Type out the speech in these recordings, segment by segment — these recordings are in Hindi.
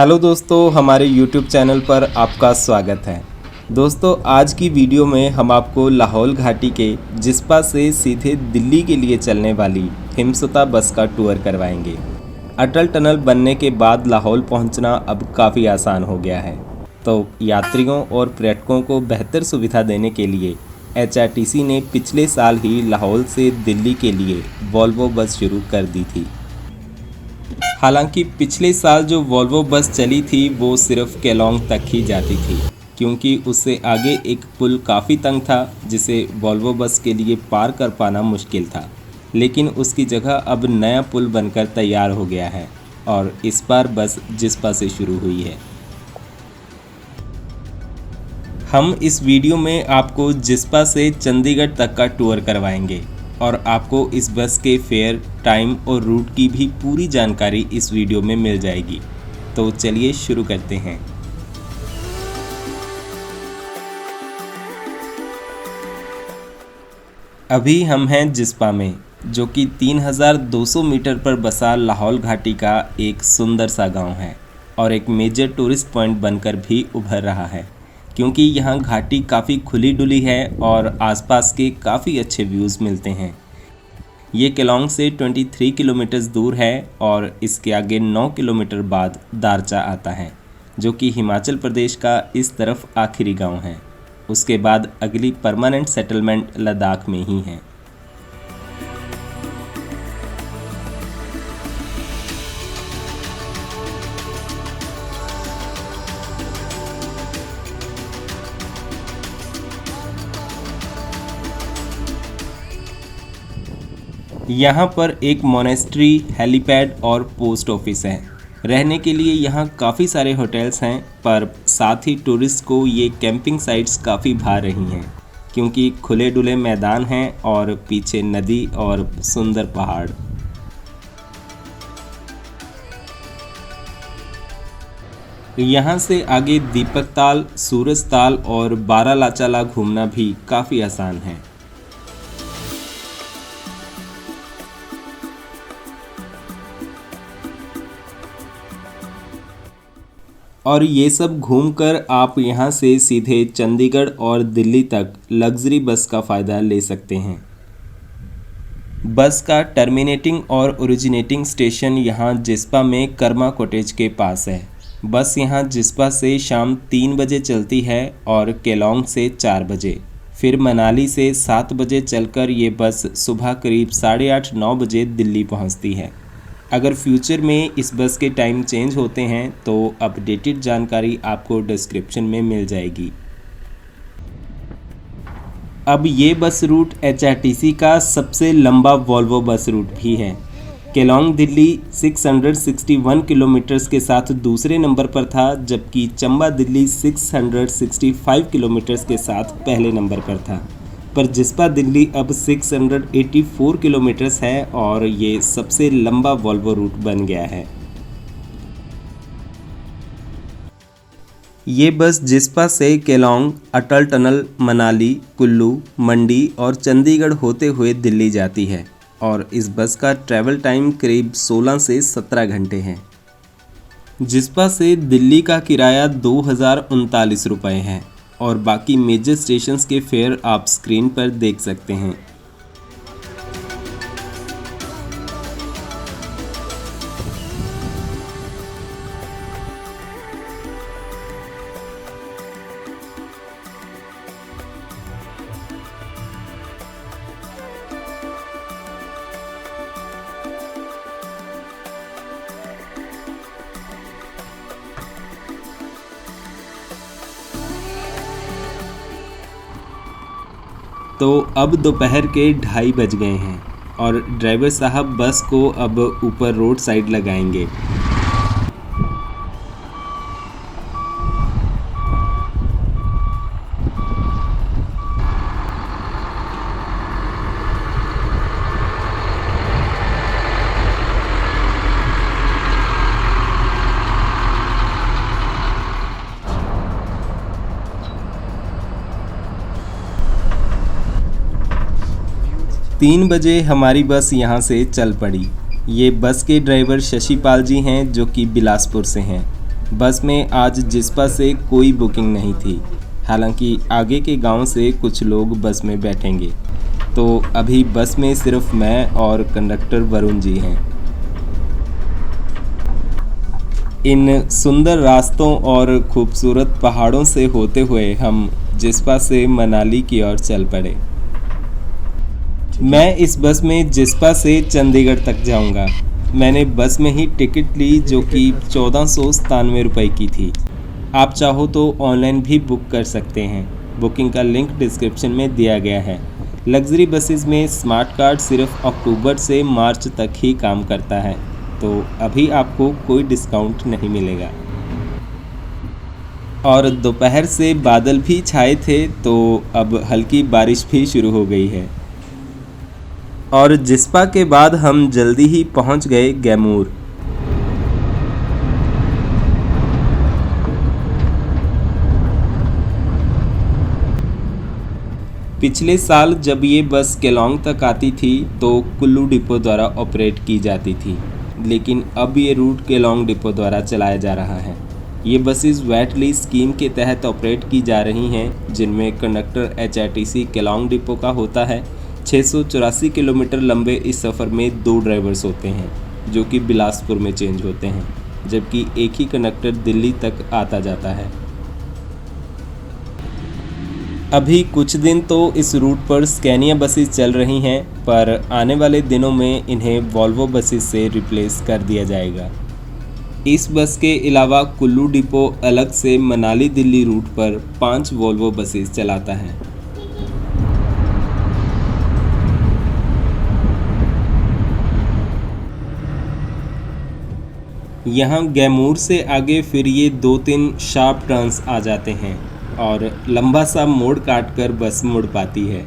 हेलो दोस्तों, हमारे YouTube चैनल पर आपका स्वागत है। दोस्तों, आज की वीडियो में हम आपको लाहौल घाटी के जिस्पा से सीधे दिल्ली के लिए चलने वाली हिमसुता बस का टूर करवाएंगे। अटल टनल बनने के बाद लाहौल पहुंचना अब काफ़ी आसान हो गया है, तो यात्रियों और पर्यटकों को बेहतर सुविधा देने के लिए HRTC ने पिछले साल ही लाहौल से दिल्ली के लिए वॉल्वो बस शुरू कर दी थी। हालांकि पिछले साल जो वॉल्वो बस चली थी वो सिर्फ केलोंग तक ही जाती थी, क्योंकि उससे आगे एक पुल काफ़ी तंग था जिसे वॉल्वो बस के लिए पार कर पाना मुश्किल था। लेकिन उसकी जगह अब नया पुल बनकर तैयार हो गया है और इस बार बस जिस्पा से शुरू हुई है। हम इस वीडियो में आपको जिस्पा से चंडीगढ़ तक का टूर करवाएंगे और आपको इस बस के फेयर, टाइम और रूट की भी पूरी जानकारी इस वीडियो में मिल जाएगी। तो चलिए शुरू करते हैं। अभी हम हैं जिस्पा में, जो कि 3200 मीटर पर बसा लाहौल घाटी का एक सुंदर सा गांव है और एक मेजर टूरिस्ट पॉइंट बनकर भी उभर रहा है, क्योंकि यहाँ घाटी काफ़ी खुली डुली है और आसपास के काफ़ी अच्छे व्यूज़ मिलते हैं। ये केलोंग से 23 किलोमीटर दूर है और इसके आगे 9 किलोमीटर बाद दारचा आता है, जो कि हिमाचल प्रदेश का इस तरफ आखिरी गांव है। उसके बाद अगली परमानेंट सेटलमेंट लद्दाख में ही है। यहाँ पर एक मोनेस्ट्री, हेलीपैड और पोस्ट ऑफिस है। रहने के लिए यहाँ काफ़ी सारे होटल्स हैं, पर साथ ही टूरिस्ट को ये कैंपिंग साइट्स काफ़ी भा रही हैं, क्योंकि खुले डुले मैदान हैं और पीछे नदी और सुंदर पहाड़। यहाँ से आगे दीपक ताल, सूरज ताल और बारालाचाला घूमना भी काफ़ी आसान है। और ये सब घूमकर आप यहाँ से सीधे चंडीगढ़ और दिल्ली तक लग्जरी बस का फ़ायदा ले सकते हैं। बस का टर्मिनेटिंग और ओरिजिनेटिंग स्टेशन यहाँ जिस्पा में कर्मा कॉटेज के पास है। बस यहाँ जिस्पा से शाम 3 बजे चलती है और केलोंग से 4 बजे, फिर मनाली से 7 बजे चलकर ये बस सुबह करीब 8:30-9 बजे दिल्ली पहुँचती है। अगर फ्यूचर में इस बस के टाइम चेंज होते हैं तो अपडेटेड जानकारी आपको डिस्क्रिप्शन में मिल जाएगी। अब ये बस रूट HRTC का सबसे लंबा वॉल्वो बस रूट भी है। केलोंग दिल्ली 661 किलोमीटर्स के साथ दूसरे नंबर पर था, जबकि चंबा दिल्ली 665 किलोमीटर्स के साथ पहले नंबर पर था। पर जिस्पा दिल्ली अब 684 किलोमीटर्स है और ये सबसे लंबा वॉल्वो रूट बन गया है। ये बस जिस्पा से केलोंग, अटल टनल, मनाली, कुल्लू, मंडी और चंडीगढ़ होते हुए दिल्ली जाती है और इस बस का ट्रैवल टाइम करीब 16 से 17 घंटे है। जिस्पा से दिल्ली का किराया 2039 रुपये है और बाकी मेजर स्टेशंस के फेयर आप स्क्रीन पर देख सकते हैं। तो अब दोपहर के 2:30 बज गए हैं और ड्राइवर साहब बस को अब ऊपर रोड साइड लगाएंगे। तीन बजे हमारी बस यहाँ से चल पड़ी। ये बस के ड्राइवर शशिपाल जी हैं, जो कि बिलासपुर से हैं। बस में आज जिस्पा से कोई बुकिंग नहीं थी। हालांकि आगे के गांव से कुछ लोग बस में बैठेंगे, तो अभी बस में सिर्फ मैं और कंडक्टर वरुण जी हैं। इन सुंदर रास्तों और खूबसूरत पहाड़ों से होते हुए हम जिस्पा से मनाली की ओर चल पड़े। मैं इस बस में जिस्पा से चंडीगढ़ तक जाऊंगा। मैंने बस में ही टिकट ली जो कि 1497 रुपये की थी। आप चाहो तो ऑनलाइन भी बुक कर सकते हैं। बुकिंग का लिंक डिस्क्रिप्शन में दिया गया है। लग्जरी बसेस में स्मार्ट कार्ड सिर्फ अक्टूबर से मार्च तक ही काम करता है, तो अभी आपको कोई डिस्काउंट नहीं मिलेगा। और दोपहर से बादल भी छाए थे, तो अब हल्की बारिश भी शुरू हो गई है। और जिस्पा के बाद हम जल्दी ही पहुंच गए गैमूर। पिछले साल जब ये बस केलोंग तक आती थी तो कुल्लू डिपो द्वारा ऑपरेट की जाती थी, लेकिन अब ये रूट केलोंग डिपो द्वारा चलाया जा रहा है। ये बसेस वेट लीज स्कीम के तहत ऑपरेट की जा रही हैं, जिनमें कंडक्टर HRTC केलोंग डिपो का होता है। 684 किलोमीटर लंबे इस सफ़र में 2 ड्राइवर्स होते हैं, जो कि बिलासपुर में चेंज होते हैं, जबकि एक ही कंडक्टर दिल्ली तक आता जाता है। अभी कुछ दिन तो इस रूट पर स्कैनिया बसेस चल रही हैं, पर आने वाले दिनों में इन्हें वॉल्वो बसेस से रिप्लेस कर दिया जाएगा। इस बस के अलावा कुल्लू डिपो अलग से मनाली दिल्ली रूट पर 5 वॉल्वो बसेस चलाता है। यहाँ गैमूर से आगे फिर ये 2-3 शार्प टर्न्स आ जाते हैं और लंबा सा मोड़ काट कर बस मुड़ पाती है।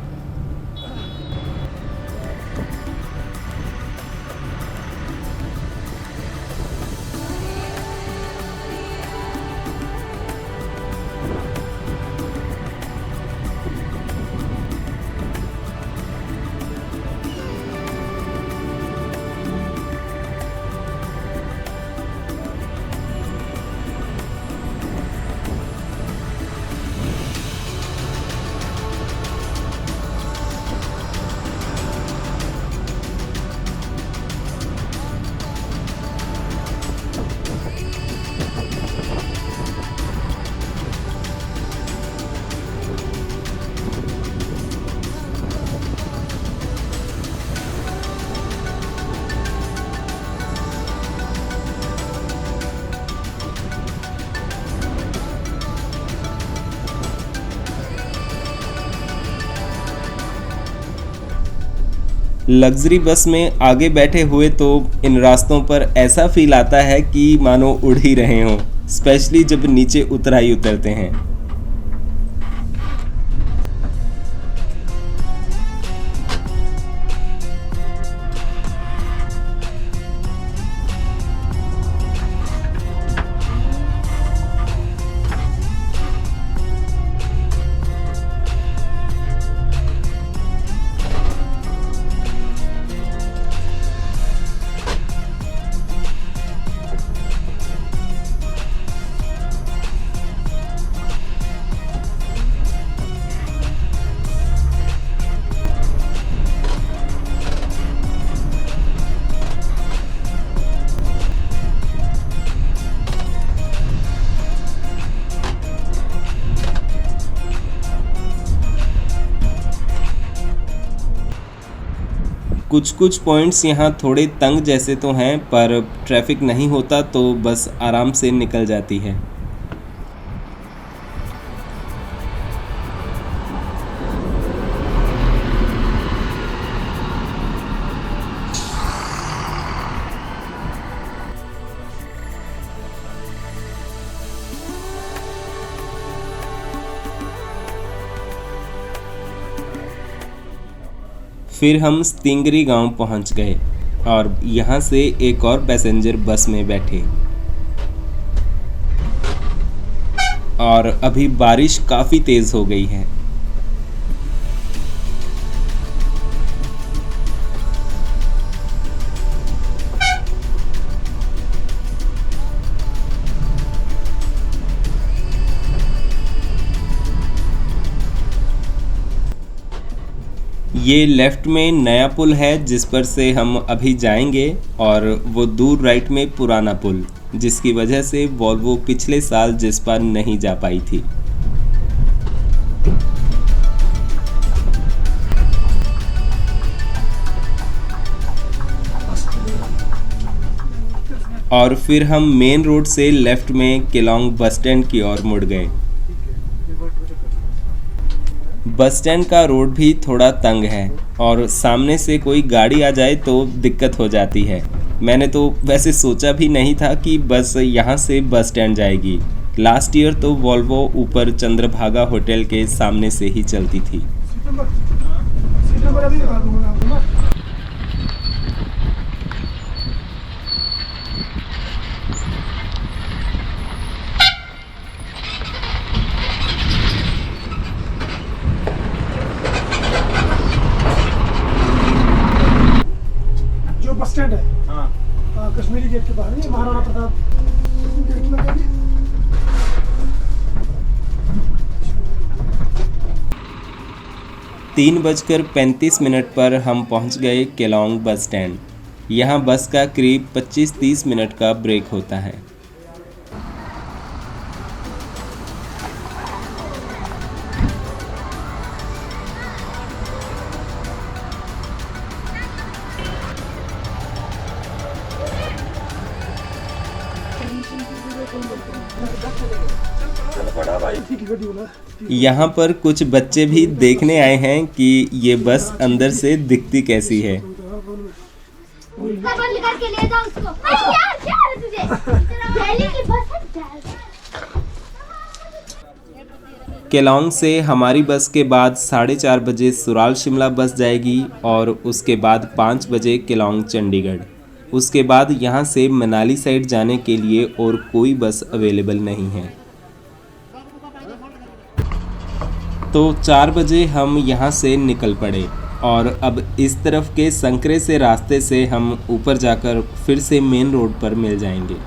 लग्जरी बस में आगे बैठे हुए तो इन रास्तों पर ऐसा फील आता है कि मानो उड़ ही रहे हों, स्पेशली जब नीचे उतराई उतरते हैं। कुछ कुछ पॉइंट्स यहाँ थोड़े तंग जैसे तो हैं, पर ट्रैफिक नहीं होता तो बस आराम से निकल जाती है। फिर हम स्तिंगरी गांव पहुंच गए और यहाँ से एक और पैसेंजर बस में बैठे और अभी बारिश काफ़ी तेज़ हो गई है। ये लेफ्ट में नया पुल है जिस पर से हम अभी जाएंगे, और वो दूर राइट में पुराना पुल, जिसकी वजह से वॉल्वो पिछले साल जिस्पा नहीं जा पाई थी। और फिर हम मेन रोड से लेफ्ट में केलोंग बस स्टैंड की ओर मुड़ गए। बस स्टैंड का रोड भी थोड़ा तंग है और सामने से कोई गाड़ी आ जाए तो दिक्कत हो जाती है। मैंने तो वैसे सोचा भी नहीं था कि बस यहाँ से बस स्टैंड जाएगी। लास्ट ईयर तो वॉल्वो ऊपर चंद्रभागा होटल के सामने से ही चलती थी। बस स्टैंड है, हाँ, कश्मीरी गेट के बाहर, ये महाराणा प्रताप गेट लगेगी। तीन 3:35 पर हम पहुंच गए केलोंग बस स्टैंड। यहाँ बस का करीब 25-30 मिनट का ब्रेक होता है। यहाँ पर कुछ बच्चे भी देखने आए हैं कि ये बस अंदर से दिखती कैसी है। करके ले जाओ उसको। यार क्या है तुझे? दिल्ली की बस है। केलोंग से हमारी बस के बाद 4:30 बजे सुराल शिमला बस जाएगी और उसके बाद 5 बजे केलोंग चंडीगढ़। उसके बाद यहाँ से मनाली साइड जाने के लिए और कोई बस अवेलेबल नहीं है। तो 4 बजे हम यहाँ से निकल पड़े और अब इस तरफ के संकरे से रास्ते से हम ऊपर जाकर फिर से मेन रोड पर मिल जाएंगे।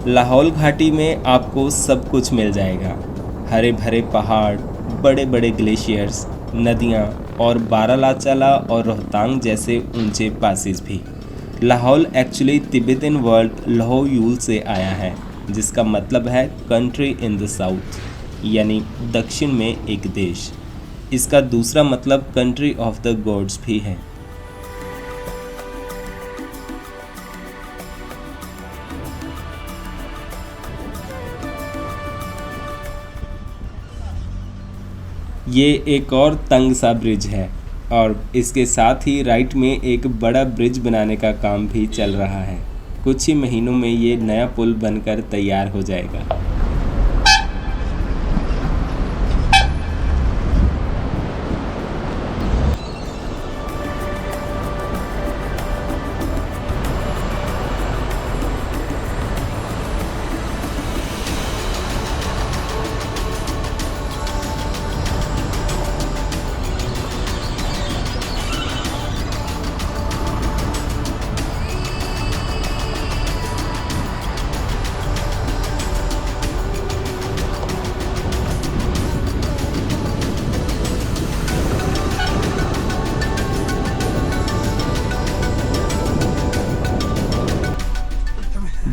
लाहौल घाटी में आपको सब कुछ मिल जाएगा। हरे भरे पहाड़, बड़े बड़े ग्लेशियर्स, नदियाँ और बारालाचाला और रोहतांग जैसे ऊंचे पासेस भी। लाहौल एक्चुअली तिब्बतन वर्ड लहो यूल से आया है, जिसका मतलब है कंट्री इन द साउथ, यानी दक्षिण में एक देश। इसका दूसरा मतलब कंट्री ऑफ द गॉड्स भी है। ये एक और तंग सा ब्रिज है और इसके साथ ही राइट में एक बड़ा ब्रिज बनाने का काम भी चल रहा है। कुछ ही महीनों में ये नया पुल बनकर तैयार हो जाएगा।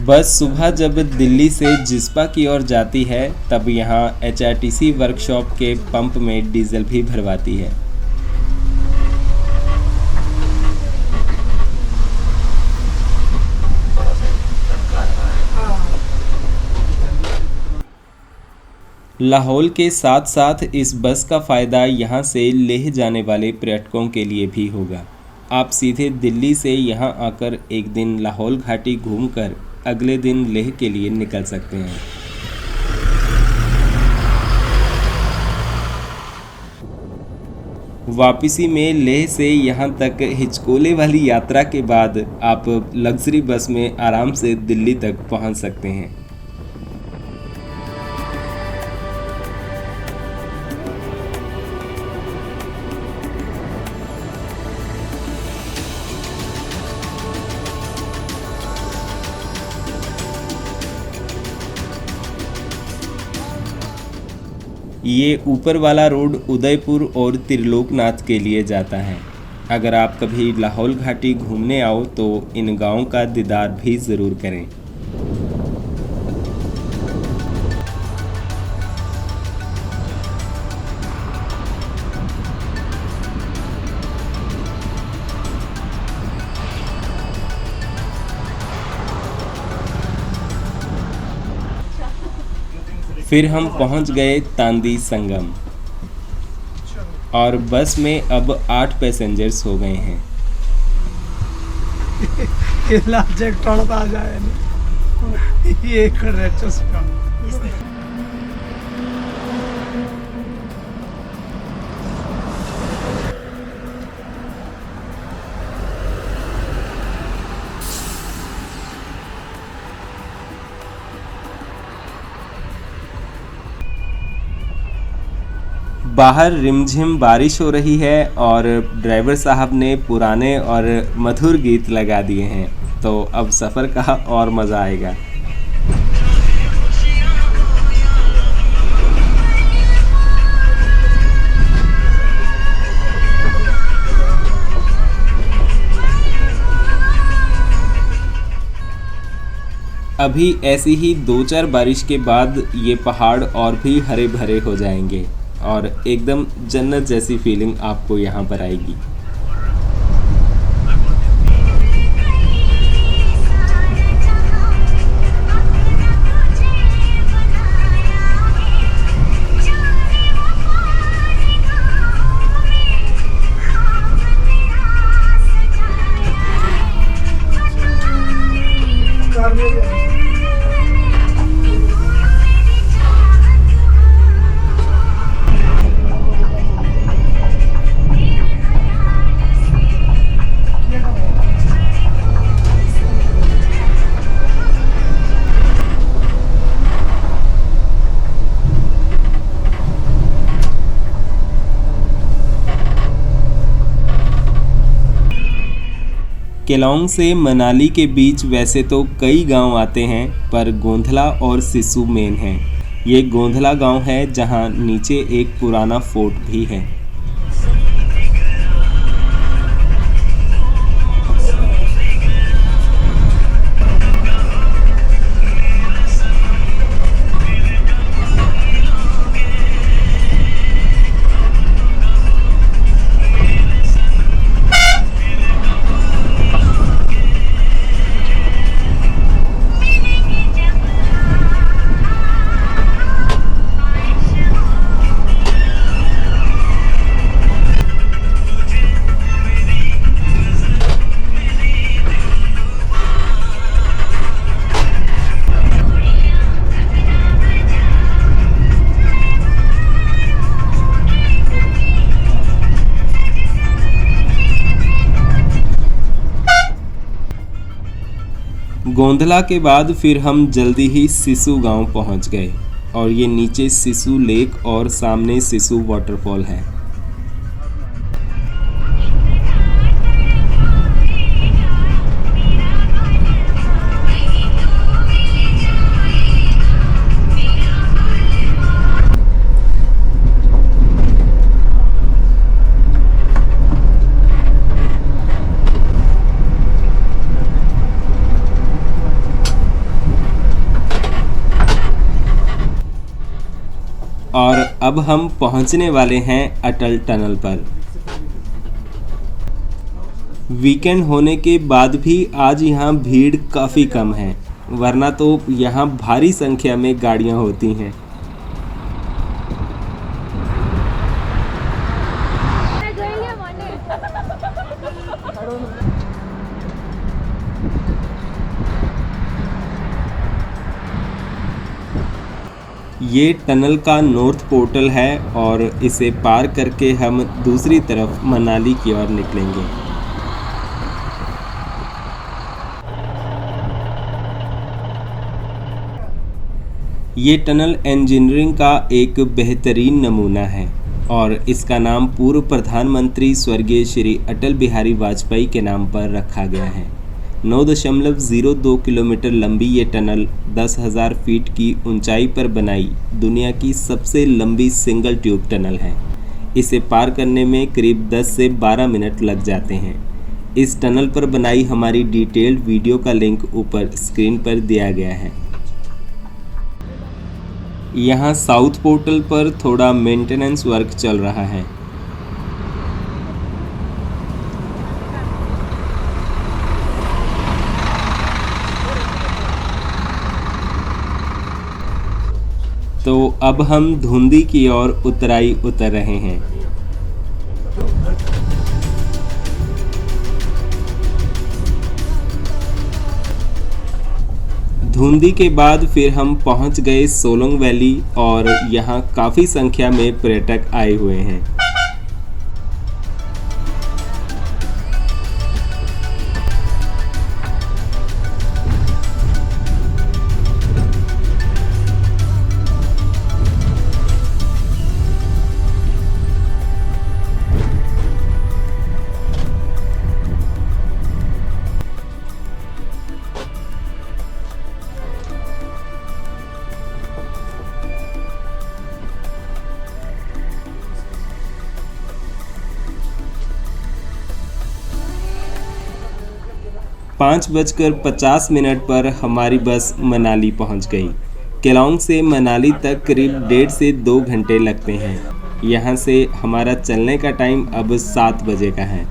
बस सुबह जब दिल्ली से जिस्पा की ओर जाती है तब यहाँ HRTC वर्कशॉप के पंप में डीजल भी भरवाती है। लाहौल के साथ साथ इस बस का फ़ायदा यहाँ से लेह जाने वाले पर्यटकों के लिए भी होगा। आप सीधे दिल्ली से यहाँ आकर एक दिन लाहौल घाटी घूमकर अगले दिन लेह के लिए निकल सकते हैं। वापसी में लेह से यहाँ तक हिचकोले वाली यात्रा के बाद आप लग्जरी बस में आराम से दिल्ली तक पहुँच सकते हैं। ये ऊपर वाला रोड उदयपुर और त्रिलोकनाथ के लिए जाता है। अगर आप कभी लाहौल घाटी घूमने आओ तो इन गांवों का दीदार भी ज़रूर करें। फिर हम पहुंच गए तांदी संगम और बस में अब 8 पैसेंजर्स हो गए हैं। आ जाए ये बाहर रिमझिम बारिश हो रही है और ड्राइवर साहब ने पुराने और मधुर गीत लगा दिए हैं, तो अब सफ़र का और मज़ा आएगा। अभी ऐसी ही 2-4 बारिश के बाद ये पहाड़ और भी हरे भरे हो जाएंगे और एकदम जन्नत जैसी फीलिंग आपको यहाँ पर आएगी। केलोंग से मनाली के बीच वैसे तो कई गांव आते हैं, पर गोंधला और सिसु मेन हैं। ये गोंधला गांव है जहां नीचे एक पुराना फोर्ट भी है। गोंधला के बाद फिर हम जल्दी ही सिसु गांव पहुंच गए और ये नीचे सिसु लेक और सामने सिसु वाटरफॉल है। और अब हम पहुंचने वाले हैं अटल टनल पर। वीकेंड होने के बाद भी आज यहाँ भीड़ काफ़ी कम है, वरना तो यहाँ भारी संख्या में गाड़ियाँ होती हैं। ये टनल का नॉर्थ पोर्टल है और इसे पार करके हम दूसरी तरफ मनाली की ओर निकलेंगे। ये टनल इंजीनियरिंग का एक बेहतरीन नमूना है और इसका नाम पूर्व प्रधानमंत्री स्वर्गीय श्री अटल बिहारी वाजपेयी के नाम पर रखा गया है। 9.02 किलोमीटर लंबी ये टनल 10,000 फीट की ऊंचाई पर बनाई दुनिया की सबसे लंबी सिंगल ट्यूब टनल है। इसे पार करने में करीब 10 से 12 मिनट लग जाते हैं। इस टनल पर बनाई हमारी डिटेल्ड वीडियो का लिंक ऊपर स्क्रीन पर दिया गया है। यहाँ साउथ पोर्टल पर थोड़ा मेंटेनेंस वर्क चल रहा है। तो अब हम धुंधी की ओर उतराई उतर रहे हैं। धुंधी के बाद फिर हम पहुंच गए सोलोंग वैली और यहाँ काफ़ी संख्या में पर्यटक आए हुए हैं। पाँच 5:50 पर हमारी बस मनाली पहुंच गई। केलोंग से मनाली तक करीब 1.5 से 2 घंटे लगते हैं। यहां से हमारा चलने का टाइम अब 7 बजे का है।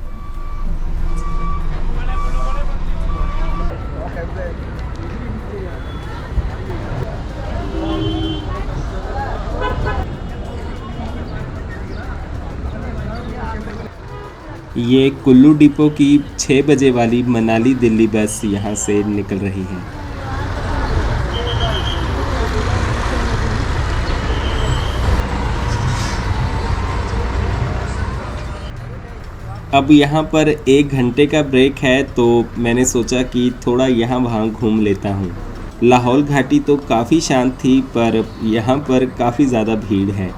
ये कुल्लू डिपो की 6 बजे वाली मनाली दिल्ली बस यहाँ से निकल रही है। अब यहाँ पर 1 घंटे का ब्रेक है तो मैंने सोचा कि थोड़ा यहाँ वहाँ घूम लेता हूँ। लाहौल घाटी तो काफ़ी शांत थी पर यहाँ पर काफ़ी ज़्यादा भीड़ है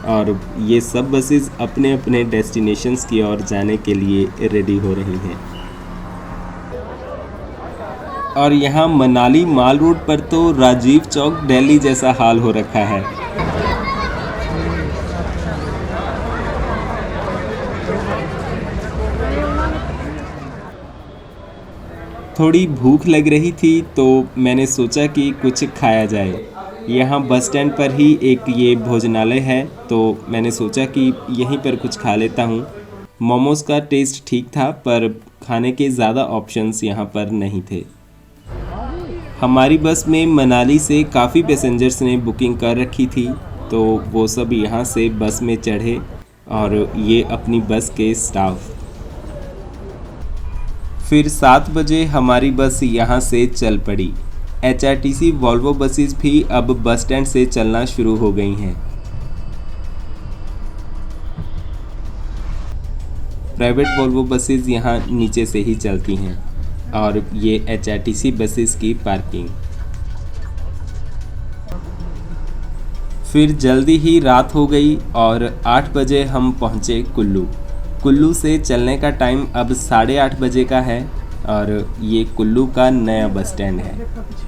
और ये सब बसेस अपने अपने डेस्टिनेशंस की ओर जाने के लिए रेडी हो रही हैं। और यहाँ मनाली माल रोड पर तो राजीव चौक दिल्ली जैसा हाल हो रखा है। थोड़ी भूख लग रही थी तो मैंने सोचा कि कुछ खाया जाए। यहाँ बस स्टैंड पर ही एक ये भोजनालय है तो मैंने सोचा कि यहीं पर कुछ खा लेता हूँ। मोमोज का टेस्ट ठीक था पर खाने के ज़्यादा ऑप्शंस यहाँ पर नहीं थे। हमारी बस में मनाली से काफ़ी पैसेंजर्स ने बुकिंग कर रखी थी तो वो सब यहाँ से बस में चढ़े और ये अपनी बस के स्टाफ। फिर 7 बजे हमारी बस यहाँ से चल पड़ी। HRTC वॉल्वो बसेस भी अब बस स्टैंड से चलना शुरू हो गई हैं। प्राइवेट वॉल्वो बसेस यहाँ नीचे से ही चलती हैं और ये HRTC बसेस की पार्किंग। फिर जल्दी ही रात हो गई और 8 बजे हम पहुँचे कुल्लू। कुल्लू से चलने का टाइम अब 8:30 बजे का है और ये कुल्लू का नया बस स्टैंड है।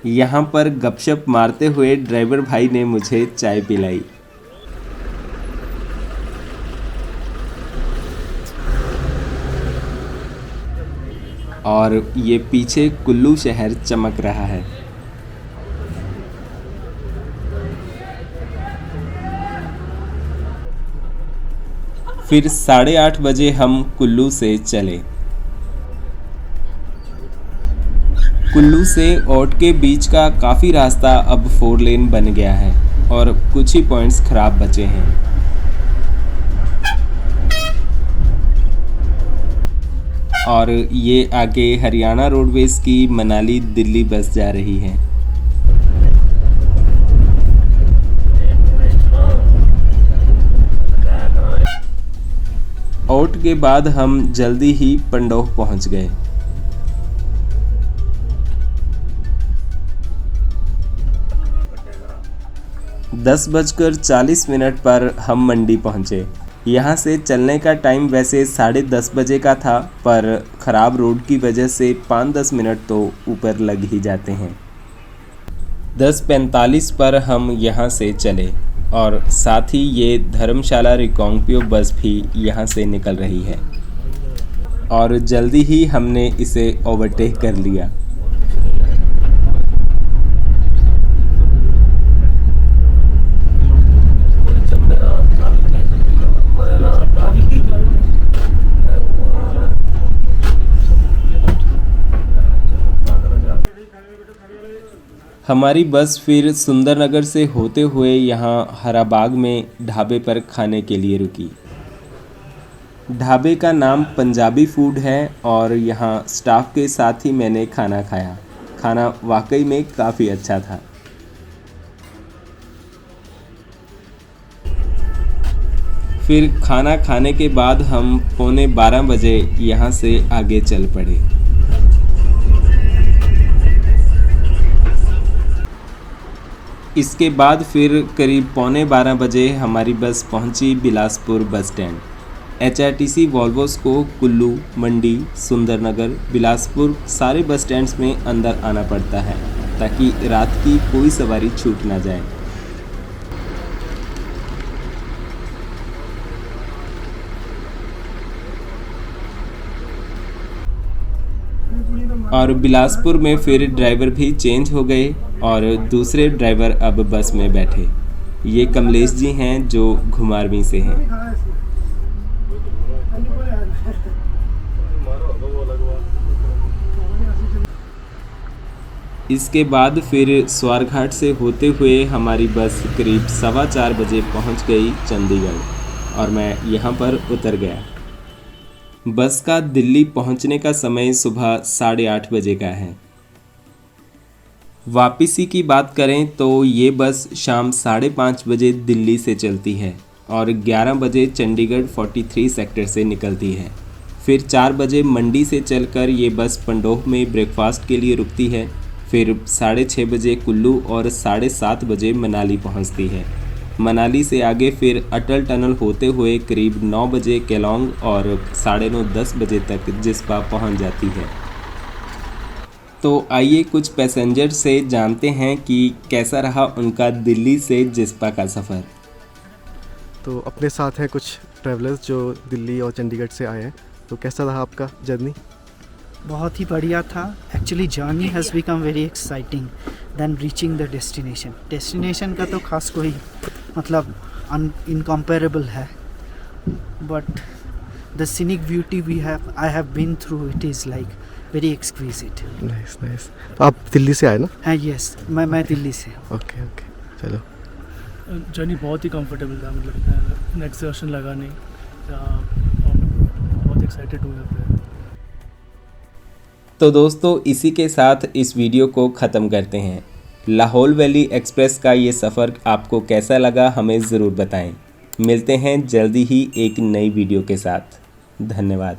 यहाँ पर गपशप मारते हुए ड्राइवर भाई ने मुझे चाय पिलाई। और ये पीछे कुल्लू शहर चमक रहा है। फिर 8:30 बजे हम कुल्लू से चले। कुल्लू से ओट के बीच का काफ़ी रास्ता अब 4 लेन बन गया है और कुछ ही पॉइंट्स खराब बचे हैं। और ये आगे हरियाणा रोडवेज़ की मनाली दिल्ली बस जा रही है। आउट के बाद हम जल्दी ही पंडोह पहुंच गए। दस बजकर 40 मिनट पर हम मंडी पहुंचे। यहाँ से चलने का टाइम वैसे 10:30 बजे का था, पर ख़राब रोड की वजह से 5-10 मिनट तो ऊपर लग ही जाते हैं। 10:45 पर हम यहाँ से चले और साथ ही ये धर्मशाला रिकांगपिओ बस भी यहाँ से निकल रही है और जल्दी ही हमने इसे ओवरटेक कर लिया। हमारी बस फिर सुंदरनगर से होते हुए यहाँ हराबाग में ढाबे पर खाने के लिए रुकी। ढाबे का नाम पंजाबी फूड है और यहाँ स्टाफ के साथ ही मैंने खाना खाया। खाना वाकई में काफ़ी अच्छा था। फिर खाना खाने के बाद हम 11:15 बजे यहाँ से आगे चल पड़े। इसके बाद फिर करीब 11:15 बजे हमारी बस पहुंची बिलासपुर बस स्टैंड। HRTC वॉल्वोस को कुल्लू, मंडी, सुंदरनगर, बिलासपुर सारे बस स्टैंड्स में अंदर आना पड़ता है ताकि रात की कोई सवारी छूट ना जाए। और बिलासपुर में फिर ड्राइवर भी चेंज हो गए और दूसरे ड्राइवर अब बस में बैठे। ये कमलेश जी हैं जो घुमारवीं से हैं। इसके बाद फिर स्वारघाट से होते हुए हमारी बस करीब 4:15 बजे पहुंच गई चंडीगढ़ और मैं यहां पर उतर गया। बस का दिल्ली पहुंचने का समय सुबह 8:30 बजे का है। वापसी की बात करें तो ये बस शाम 5:30 बजे दिल्ली से चलती है और 11 बजे चंडीगढ़ 43 सेक्टर से निकलती है। फिर 4 बजे मंडी से चलकर ये बस पंडोह में ब्रेकफास्ट के लिए रुकती है। फिर 6:30 बजे कुल्लू और 7:30 बजे मनाली पहुंचती है। मनाली से आगे फिर अटल टनल होते हुए करीब 9 बजे केलोंग और 9:30-10 बजे तक जिस्पा पहुंच जाती है। तो आइए कुछ पैसेंजर से जानते हैं कि कैसा रहा उनका दिल्ली से जिस्पा का सफ़र। तो अपने साथ हैं कुछ ट्रैवलर्स जो दिल्ली और चंडीगढ़ से आए हैं, तो कैसा रहा आपका जर्नी? बहुत ही बढ़िया था। Actually journey has become very exciting than reaching the destination. Destination का तो खास कोई मतलब इनकम्पेरेबल है, but the scenic beauty we have I have been through, it is like very exquisite. Nice nice. तो आप दिल्ली से आए ना? हाँ यस, मैं दिल्ली से। ओके ओके, चलो। जर्नी बहुत ही कंफर्टेबल था, मतलब एक्सर्शन लगा नहीं, बहुत एक्साइटेड हुए यहाँ पे। तो दोस्तों इसी के साथ इस वीडियो को ख़त्म करते हैं। लाहौल वैली एक्सप्रेस का ये सफ़र आपको कैसा लगा हमें ज़रूर बताएं। मिलते हैं जल्दी ही एक नई वीडियो के साथ। धन्यवाद।